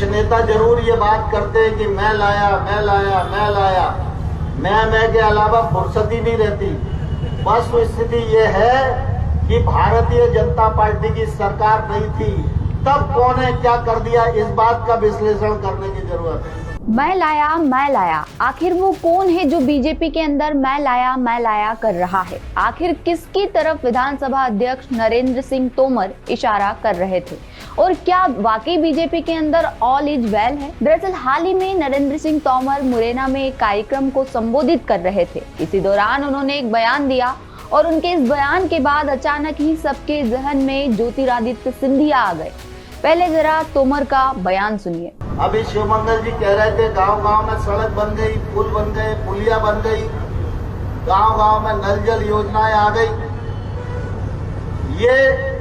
नेता जरूर ये बात करते हैं कि मैं लाया, मैं के अलावा फुर्सत ही नहीं रहती। बस तो स्थिति ये है कि भारतीय जनता पार्टी की सरकार नहीं थी, तब कौन है क्या कर दिया, इस बात का विश्लेषण करने की जरूरत है। मैं लाया, आखिर वो कौन है जो बीजेपी के अंदर मैं लाया कर रहा है? आखिर किसकी तरफ विधानसभा अध्यक्ष नरेंद्र सिंह तोमर इशारा कर रहे थे? और क्या वाकई बीजेपी के अंदर ऑल इज वेल है? दरअसल हाल ही में नरेंद्र सिंह तोमर मुरैना में एक कार्यक्रम को संबोधित कर रहे थे। इसी दौरान उन्होंने एक बयान दिया और उनके इस बयान के बाद अचानक ही सबके जहन में ज्योतिरादित्य सिंधिया आ गए। पहले जरा तोमर का बयान सुनिए। अभी शिवमंगल जी कह रहे थे गांव-गांव में सड़क बन गई, पुल बन गए, पुलिया बन गई, गांव-गांव में नल जल योजनाएं आ गई। ये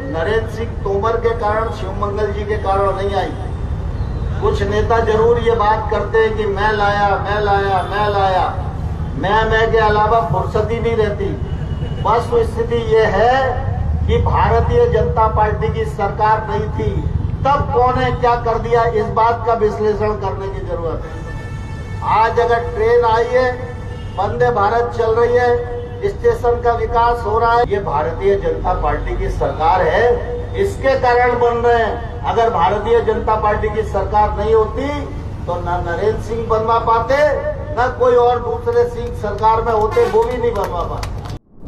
नरेंद्र सिंह तोमर के कारण, शिवमंगल जी के कारण नहीं आई। कुछ नेता जरूर ये बात करते हैं कि मैं लाया, मैं के अलावा फुर्सत ही नहीं रहती। बस तो स्थिति ये है कि भारतीय जनता पार्टी की सरकार नहीं थी, तब कौन है क्या कर दिया, इस बात का विश्लेषण करने की जरूरत है। आज अगर ट्रेन आई है, वंदे भारत चल रही है, स्टेशन का विकास हो रहा है, ये भारतीय जनता पार्टी की सरकार है, इसके कारण बन रहे हैं। अगर भारतीय जनता पार्टी की सरकार नहीं होती तो न नरेंद्र सिंह बनवा पाते, न कोई और दूसरे सिंह सरकार में होते, वो भी नहीं बनवा पाते।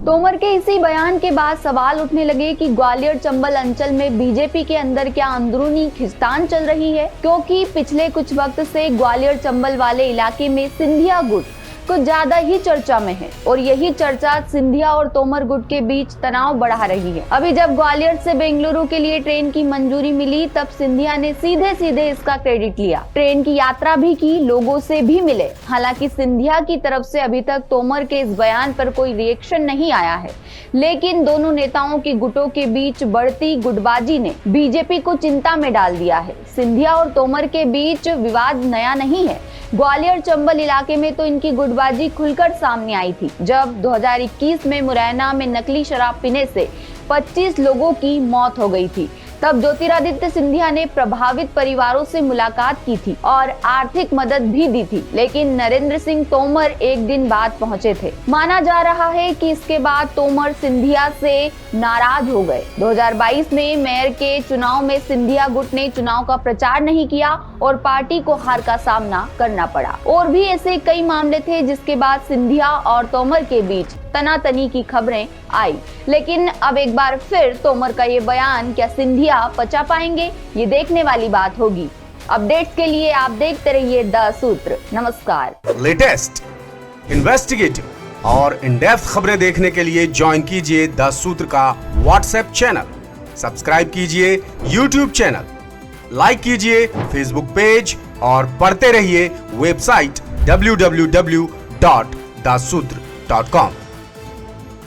तोमर के इसी बयान के बाद सवाल उठने लगे कि ग्वालियर चंबल अंचल में बीजेपी के अंदर क्या अंदरूनी खिंचतान चल रही है, क्योंकि पिछले कुछ वक्त से ग्वालियर चंबल वाले इलाके में सिंधिया गुट कुछ ज्यादा ही चर्चा में है और यही चर्चा सिंधिया और तोमर गुट के बीच तनाव बढ़ा रही है। अभी जब ग्वालियर से बेंगलुरु के लिए ट्रेन की मंजूरी मिली, तब सिंधिया ने सीधे इसका क्रेडिट लिया, ट्रेन की यात्रा भी की, लोगों से भी मिले। हालांकि सिंधिया की तरफ से अभी तक तोमर के इस बयान पर कोई रिएक्शन नहीं आया है, लेकिन दोनों नेताओं की गुटों के बीच बढ़ती गुटबाजी ने बीजेपी को चिंता में डाल दिया है। सिंधिया और तोमर के बीच विवाद नया नहीं है। ग्वालियर चंबल इलाके में तो इनकी गुटबाजी खुलकर सामने आई थी, जब 2021 में मुरैना में नकली शराब पीने से 25 लोगों की मौत हो गई थी। तब ज्योतिरादित्य सिंधिया ने प्रभावित परिवारों से मुलाकात की थी और आर्थिक मदद भी दी थी, लेकिन नरेंद्र सिंह तोमर एक दिन बाद पहुंचे थे। माना जा रहा है कि इसके बाद तोमर सिंधिया से नाराज हो गए। 2022 में मेयर के चुनाव में सिंधिया गुट ने चुनाव का प्रचार नहीं किया और पार्टी को हार का सामना करना पड़ा। और भी ऐसे कई मामले थे जिसके बाद सिंधिया और तोमर के बीच तनातनी की खबरें आई। लेकिन अब एक बार फिर तोमर का ये बयान क्या सिंधिया पचा पाएंगे, ये देखने वाली बात होगी। अपडेट्स के लिए आप देखते रहिए द सूत्र। नमस्कार। लेटेस्ट, इन्वेस्टिगेटिव और इन डेप्थ खबरें देखने के लिए ज्वाइन कीजिए द सूत्र का व्हाट्सएप चैनल, सब्सक्राइब कीजिए यूट्यूब चैनल, लाइक कीजिए फेसबुक पेज और पढ़ते रहिए वेबसाइट www.daसूत्र.com।